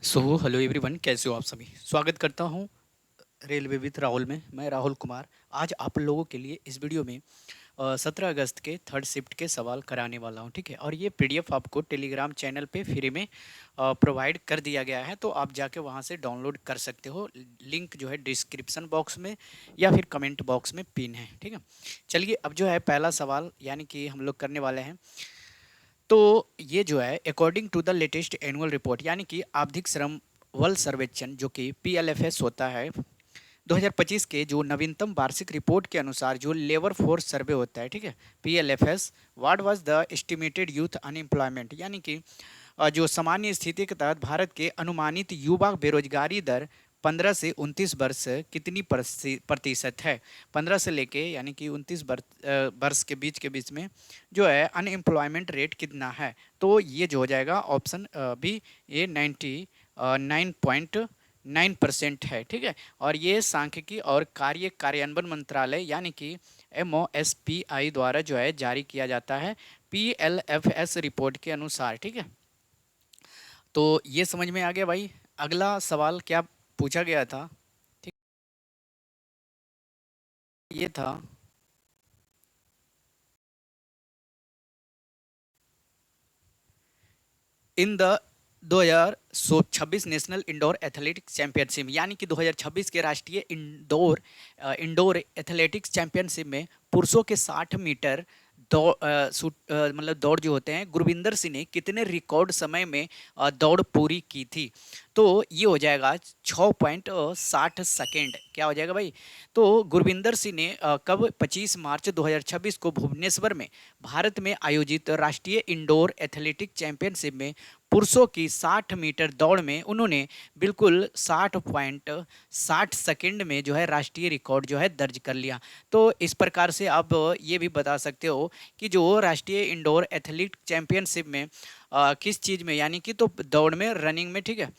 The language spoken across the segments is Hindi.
हेलो एवरीवन, कैसे हो आप सभी। स्वागत करता हूँ रेलवे विद राहुल में। मैं राहुल कुमार आज आप लोगों के लिए इस वीडियो में 17 अगस्त के थर्ड शिफ्ट के सवाल कराने वाला हूँ, ठीक है। और ये पीडीएफ आपको टेलीग्राम चैनल पे फ्री में प्रोवाइड कर दिया गया है, तो आप जाके वहाँ से डाउनलोड कर सकते हो। लिंक जो है डिस्क्रिप्शन बॉक्स में या फिर कमेंट बॉक्स में पिन है, ठीक है। चलिए, अब जो है पहला सवाल यानी कि हम लोग करने वाले हैं। तो ये जो है according to the latest annual report यानी कि आवधिक श्रम बल सर्वेक्षण जो कि पीएलएफएस होता है 2025 के जो नवीनतम वार्षिक रिपोर्ट के अनुसार जो लेबर फोर्स सर्वे होता है, ठीक है, PLFS, what was the estimated youth unemployment यानी कि जो सामान्य स्थिति के तहत भारत के अनुमानित युवा बेरोजगारी दर 15 से 29 वर्ष कितनी प्रतिशत है। 15 से लेके यानी कि 29 वर्ष के बीच में जो है अनएम्प्लॉयमेंट रेट कितना है। तो ये जो हो जाएगा ऑप्शन बी, ये 99.9% है, ठीक है। और ये सांख्यिकी और कार्यान्वयन मंत्रालय यानी कि MOSPI द्वारा जो है जारी किया जाता है पीएलएफएस रिपोर्ट के अनुसार, ठीक है। तो ये समझ में आ गया भाई। अगला सवाल क्या पूछा गया था, ठीक, ये था in the 2026 national indoor athletics championship यानी कि 2026 के राष्ट्रीय इंडोर एथलेटिक्स चैंपियनशिप में पुरुषों के 60 मीटर दौड़ मतलब दौड़ जो होते हैं, गुरविंदर सिंह ने कितने रिकॉर्ड समय में दौड़ पूरी की थी। तो ये हो जाएगा 6.60 सेकेंड। क्या हो जाएगा भाई। तो गुरविंदर सिंह ने कब 25 मार्च 2026 को भुवनेश्वर में भारत में आयोजित राष्ट्रीय इंडोर एथलेटिक चैंपियनशिप में पुरुषों की 60 मीटर दौड़ में उन्होंने बिल्कुल 60.60 सेकेंड में जो है राष्ट्रीय रिकॉर्ड जो है दर्ज कर लिया। तो इस प्रकार से आप ये भी बता सकते हो कि जो राष्ट्रीय इंडोर एथलीट चैंपियनशिप में किस चीज़ में यानी कि तो दौड़ में, रनिंग में, ठीक है,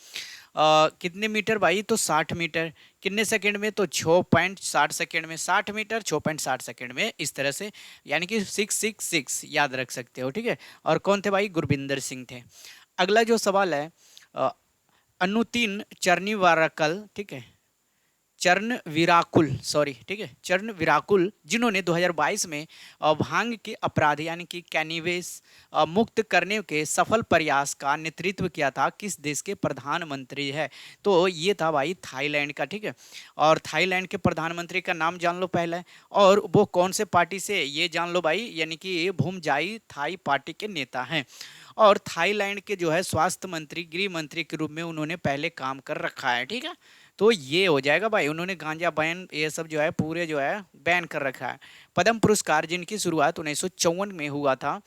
कितने मीटर भाई, तो 60 मीटर। कितने सेकंड में, तो 6.60 सेकंड में। 60 मीटर 6.60 सेकंड में, इस तरह से यानी कि 666 याद रख सकते हो, ठीक है। और कौन थे भाई, गुरविंदर सिंह थे। अगला जो सवाल है, अ, अनुतीन चरनीवारकल, ठीक है, चरण विराकुल, सॉरी, ठीक है, चरण विराकुल, जिन्होंने 2022 में भांग के अपराध यानी कि कैनिवेस मुक्त करने के सफल प्रयास का नेतृत्व किया था, किस देश के प्रधानमंत्री है। तो ये था भाई थाईलैंड का, ठीक है। और थाईलैंड के प्रधानमंत्री का नाम जान लो पहले, और वो कौन से पार्टी से, ये जान लो भाई, यानी कि भूमजाई थाई पार्टी के नेता हैं। और थाईलैंड के जो है स्वास्थ्य मंत्री, गृह मंत्री के रूप में उन्होंने पहले काम कर रखा है, ठीक है। तो ये हो जाएगा भाई, उन्होंने गांजा बैन ये सब जो है पूरे जो है बैन कर रखा है। पद्म पुरस्कार जिनकी शुरुआत 1954 में हुआ था,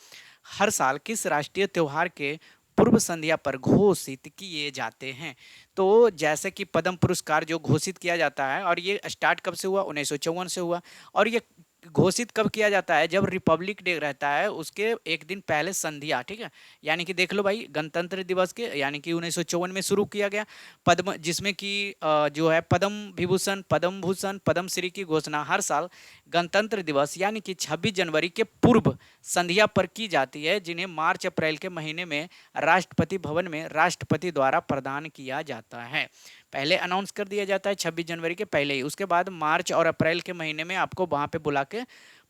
हर साल किस राष्ट्रीय त्यौहार के पूर्व संध्या पर घोषित किए जाते हैं। तो जैसे कि पद्म पुरस्कार जो घोषित किया जाता है, और ये स्टार्ट कब से हुआ, 1954 से हुआ। और ये घोषित कब किया जाता है, जब रिपब्लिक डे रहता है उसके एक दिन पहले संध्या, ठीक है। यानी कि देख लो भाई, गणतंत्र दिवस के यानी कि 1954 में शुरू किया गया पद्म, जिसमें कि जो है पद्म विभूषण, पद्म भूषण, पद्म श्री की घोषणा हर साल गणतंत्र दिवस यानी कि 26 जनवरी के पूर्व संध्या पर की जाती है, जिन्हें मार्च अप्रैल के महीने में राष्ट्रपति भवन में राष्ट्रपति द्वारा प्रदान किया जाता है। पहले अनाउंस कर दिया जाता है 26 जनवरी के पहले ही, उसके बाद मार्च और अप्रैल के महीने में आपको वहां पे बुला के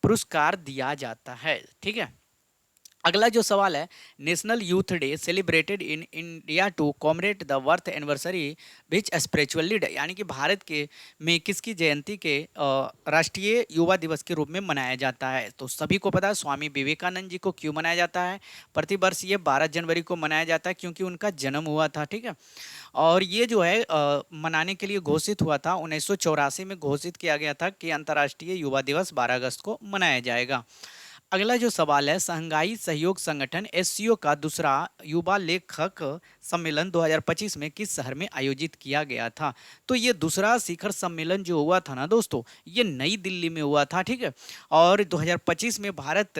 पुरस्कार दिया जाता है, ठीक है। अगला जो सवाल है, national youth day celebrated in India to commemorate the birth anniversary which spiritual leader यानी कि भारत के में किसकी जयंती के राष्ट्रीय युवा दिवस के रूप में मनाया जाता है। तो सभी को पता है स्वामी विवेकानंद जी को क्यों मनाया जाता है। प्रतिवर्ष ये 12 जनवरी को मनाया जाता है क्योंकि उनका जन्म हुआ था, ठीक है। और ये जो है मनाने के लिए घोषित हुआ था, 1984 में घोषित किया गया था कि अंतर्राष्ट्रीय युवा दिवस 12 अगस्त को मनाया जाएगा। अगला जो सवाल है, शंघाई सहयोग संगठन एससीओ का दूसरा युवा लेखक सम्मेलन 2025 में किस शहर में आयोजित किया गया था। तो ये दूसरा शिखर सम्मेलन जो हुआ था ना दोस्तों, ये नई दिल्ली में हुआ था, ठीक है। और 2025 में भारत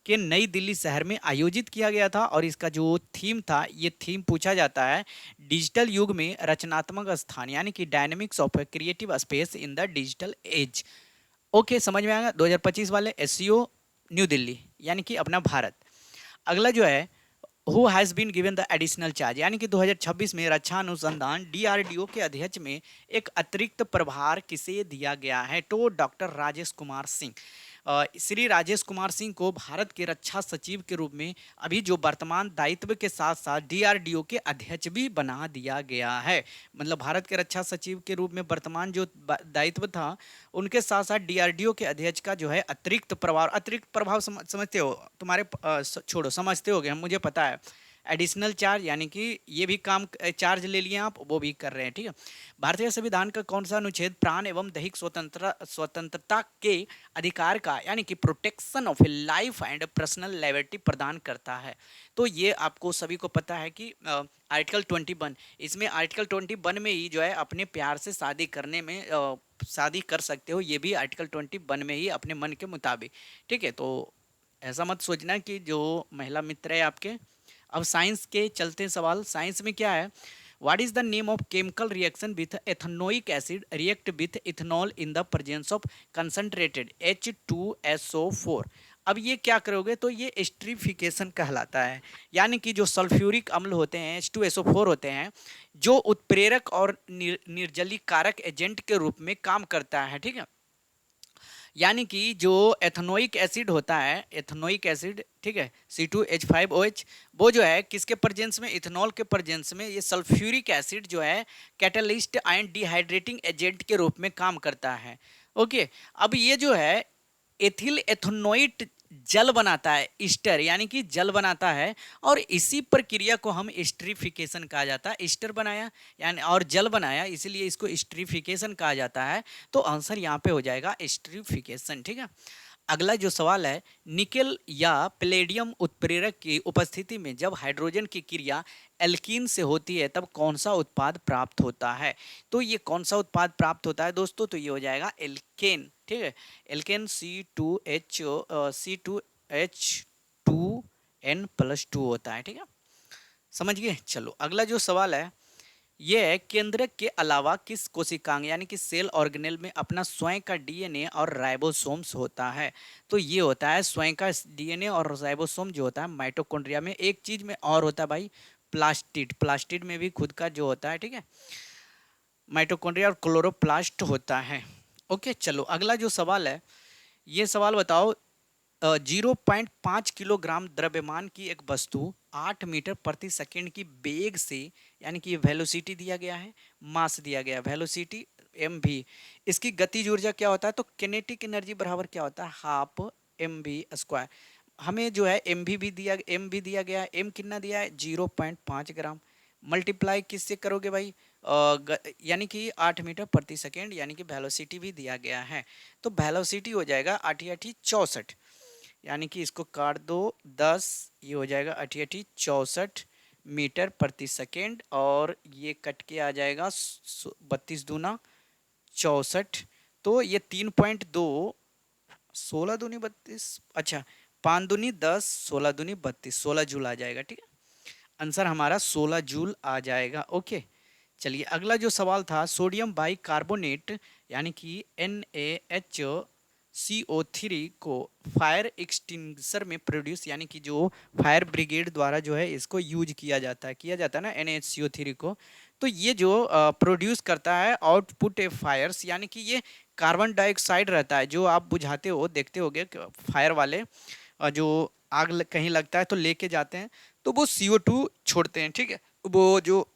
के नई दिल्ली शहर में आयोजित किया गया था। और इसका जो थीम था, ये थीम पूछा जाता है डिजिटल युग में रचनात्मक स्थान यानी कि dynamics of creative space in the digital age. Okay, समझ में आएगा। 2025 वाले एससीओ न्यू दिल्ली यानी कि अपना भारत। अगला जो है who has been given the additional charge, यानी कि 2026 में रक्षा अनुसंधान डीआरडीओ के अध्यक्ष में एक अतिरिक्त प्रभार किसे दिया गया है? तो डॉक्टर राजेश कुमार सिंह। श्री राजेश कुमार सिंह को भारत के रक्षा सचिव के रूप में अभी जो वर्तमान दायित्व के साथ साथ डीआरडीओ के अध्यक्ष भी बना दिया गया है। मतलब भारत के रक्षा सचिव के रूप में वर्तमान जो दायित्व था, उनके साथ साथ डीआरडीओ के अध्यक्ष का जो है अतिरिक्त प्रभाव समझते हो तुम्हारे छोड़ो, समझते होगे, हम मुझे पता है। एडिशनल चार्ज यानी कि ये भी काम चार्ज ले लिए आप, वो भी कर रहे हैं, ठीक है। भारतीय संविधान का कौन सा अनुच्छेद प्राण एवं दैहिक स्वतंत्रता के अधिकार का यानी कि protection of life and personal liberty प्रदान करता है? तो ये आपको सभी को पता है कि आर्टिकल 21, इसमें आर्टिकल 21 में ही जो है अपने प्यार से शादी करने में शादी कर सकते हो, ये भी आर्टिकल 21 में ही अपने मन के मुताबिक, ठीक है। तो ऐसा मत सोचना कि जो महिला मित्र है आपके। अब साइंस के चलते सवाल, साइंस में क्या है? What is the name of chemical reaction with ethanoic acid react with ethanol in the presence of concentrated H2SO4? अब ये क्या करोगे, तो ये एस्ट्रीफिकेशन कहलाता है, यानी कि जो सल्फ्यूरिक अम्ल होते हैं H2SO4 होते हैं, जो उत्प्रेरक और निर्जलीकारक एजेंट के रूप में काम करता है, ठीक है। यानी कि जो एथनोइक एसिड होता है, एथनोइक एसिड, ठीक है, C2H5OH, वो जो है किसके प्रेजेंस में? इथेनॉल के प्रेजेंस में ये सल्फ्यूरिक एसिड जो है कैटलिस्ट एंड डिहाइड्रेटिंग एजेंट के रूप में काम करता है। ओके, अब ये जो है एथिल एथनोइट जल बनाता है, ईस्टर यानी कि जल बनाता है, और इसी प्रक्रिया को हम एस्ट्रीफिकेशन कहा जाता है। ईस्टर बनाया यानी और जल बनाया, इसीलिए इसको एस्ट्रीफिकेशन कहा जाता है। तो आंसर यहाँ पे हो जाएगा एस्ट्रीफिकेशन, ठीक है। अगला जो सवाल है, निकेल या प्लेडियम उत्प्रेरक की उपस्थिति में जब हाइड्रोजन की क्रिया एल्कीन से होती है तब कौन सा उत्पाद प्राप्त होता है? तो ये कौन सा उत्पाद प्राप्त होता है दोस्तों? तो ये हो जाएगा एल्केन, ठीक है। एल्केन C2H2N+2 होता है, ठीक है, समझ गए। चलो अगला जो सवाल है, यह केंद्रक के अलावा किस कोशिकांग यानी कि सेल ऑर्गेनेल में अपना स्वयं का डीएनए और राइबोसोम्स होता है? तो ये होता है स्वयं का डीएनए और राइबोसोम जो होता है माइटोकॉन्ड्रिया में। एक चीज में और होता है भाई, प्लास्टिड, प्लास्टिड में भी खुद का जो होता है, ठीक है, माइटोकॉन्ड्रिया और क्लोरोप्लास्ट होता है। ओके, चलो अगला जो सवाल है, ये सवाल बताओ, 0.5 किलोग्राम द्रव्यमान की एक वस्तु 8 मीटर प्रति सेकंड की वेग से, यानी कि वेलोसिटी दिया गया है, मास दिया गया है, वेलोसिटी mv, इसकी गतिज ऊर्जा क्या होता है? तो किनेटिक एनर्जी बराबर क्या होता है? Half mv²। हमें जो है m भी दिया गया है, m कितना दिया है? 0.5 ग्राम। मल्टीप्लाई किससे करोगे भाई? यानी कि 8 मीटर प्रति सेकेंड, यानी कि वेलोसिटी भी दिया गया है। तो वेलोसिटी हो जाएगा 8 8 64, यानी कि इसको काट दो 10, ये हो जाएगा 8 8 64 मीटर प्रति सेकेंड, और ये कट के आ जाएगा 32 दूना 64। तो ये 3.2, 16 दूनी 32, अच्छा 5 दूनी 10, 16 दूनी 32, 16 जूल आ जाएगा, ठीक है। आंसर हमारा 16 जूल आ जाएगा। ओके, चलिए अगला जो सवाल था, सोडियम बाइकार्बोनेट यानी कि NaHCO3 को फायर एक्सटिंग्विशर में प्रोड्यूस, यानी कि जो फायर ब्रिगेड द्वारा जो है इसको यूज किया जाता है ना NaHCO3 को। तो ये जो प्रोड्यूस करता है आउटपुट ए फायर्स, यानी कि ये कार्बन डाइऑक्साइड रहता है, जो आप बुझाते हो, देखते होगे फायर वाले जो आग कहीं लगता है तो लेके जाते हैं, तो वो CO2 छोड़ते हैं, ठीक है। वो जो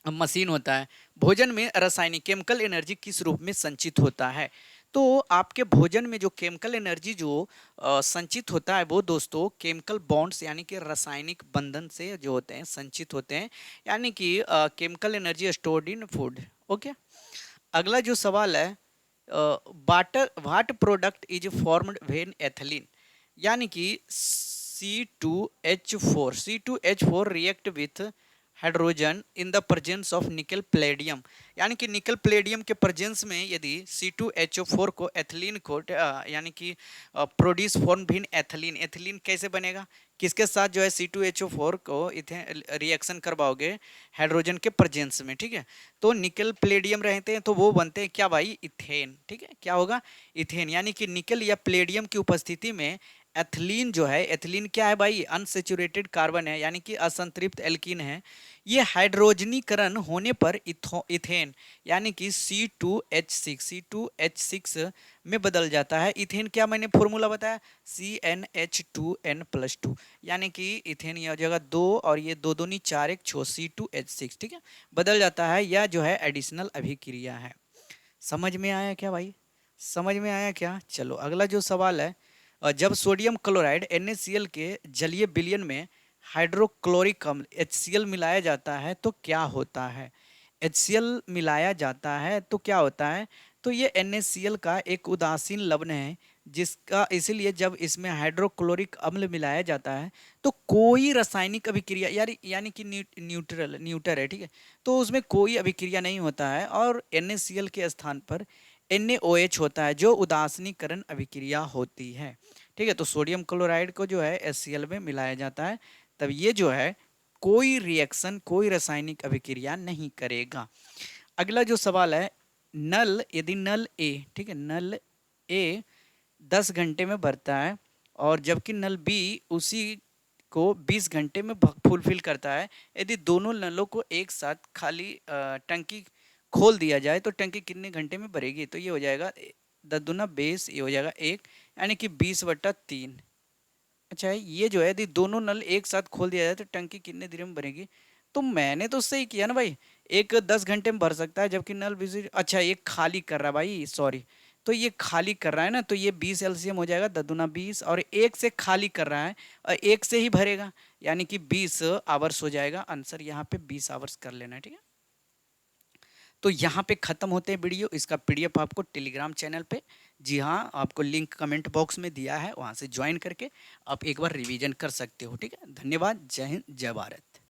मशीन होता है, भोजन में रासायनिक केमिकल एनर्जी किस रूप में संचित होता है? तो आपके भोजन में जो केमिकल एनर्जी जो संचित होता है, वो दोस्तों केमिकल बॉन्ड्स यानी कि रासायनिक बंधन से जो होते हैं संचित होते हैं, यानी कि chemical energy stored in food. Okay, अगला जो सवाल है, what product is formed when ethylene, यानी कि C2H4 react with hydrogen in the presence of nickel palladium, यानी कि निकल प्लेडियम के प्रेजेंस में यदि C2HO4 को एथिलीन को यानी कि प्रोड्यूस फॉर्म भिन्न एथिलीन, एथिलीन कैसे बनेगा? किसके साथ जो है C2HO4 को इथेन रिएक्शन करवाओगे? हाइड्रोजन के प्रेजेंस में, ठीक है। तो निकल प्लेडियम रहते हैं तो वो बनते हैं क्या भाई? इथेन, ठीक है। क्या होगा? इथेन, यानी कि निकल या प्लेडियम की उपस्थिति में एथिलीन जो है, एथिलीन क्या है भाई, अनसेचुरेटेड कार्बन है, यानी कि असंतृप्त एल्कीन है। ये हाइड्रोजनीकरण होने पर इथेन यानी कि C2H6 में बदल जाता है। इथेन क्या मैंने फॉर्मूला बताया, CnH2n+2, यानी कि इथेन ये हो जाएगा 2 और ये 2 दूनी 4 1 6 C2H6, ठीक है, बदल जाता है। यह जो है एडिशनल अभिक्रिया है। समझ में आया क्या भाई, समझ में आया क्या? चलो अगला जो सवाल है, जब सोडियम क्लोराइड NaCl के जलीय विलयन में हाइड्रोक्लोरिक अम्ल HCl मिलाया जाता है तो क्या होता है? HCl मिलाया जाता है तो क्या होता है? तो ये NaCl का एक उदासीन लवण है, जिसका इसीलिए जब इसमें हाइड्रोक्लोरिक अम्ल मिलाया जाता है तो कोई रासायनिक अभिक्रिया यानी कि न्यूट्रल है, ठीक है, तो उसमें कोई अभिक्रिया नहीं होता है और NaCl के स्थान पर NaOH होता है, जो उदासीनीकरण अभिक्रिया होती है। ठीक है, तो सोडियम क्लोराइड को जो है HCl में मिलाया जाता है, तब ये जो है कोई रिएक्शन, कोई रासायनिक अभिक्रिया नहीं करेगा। अगला जो सवाल है, नल यदि नल ए, ठीक है, नल ए 10 घंटे में भरता है और जबकि नल बी उसी को 20 घंटे में फुलफिल करता है, यदि दोनों नलों को एक साथ खाली टंकी खोल दिया जाए तो टंकी कितने घंटे में भरेगी? तो ये हो जाएगा 10 दूना 20, ये हो जाएगा 1, यानी कि 20/3। अच्छा, ये जो है यदि दोनों नल एक साथ खोल दिया जाए तो टंकी कितने देर में भरेगी? तो मैंने तो सही किया ना भाई, एक 10 घंटे में भर सकता है जबकि नल बिजी, अच्छा ये खाली कर रहा है भाई, सॉरी, तो ये खाली कर रहा है ना, तो ये 20 LCM हो जाएगा, 10 दूना 20, और एक से खाली कर रहा है और एक से ही भरेगा, यानी कि 20 आवर्स हो जाएगा। आंसर यहाँ पे 20 आवर्स कर लेना है, ठीक है। तो यहाँ पे खत्म होते हैं वीडियो, इसका PDF आपको टेलीग्राम चैनल पे, जी हाँ, आपको लिंक कमेंट बॉक्स में दिया है, वहाँ से ज्वाइन करके आप एक बार रिवीजन कर सकते हो, ठीक है। धन्यवाद, जय हिंद, जय भारत।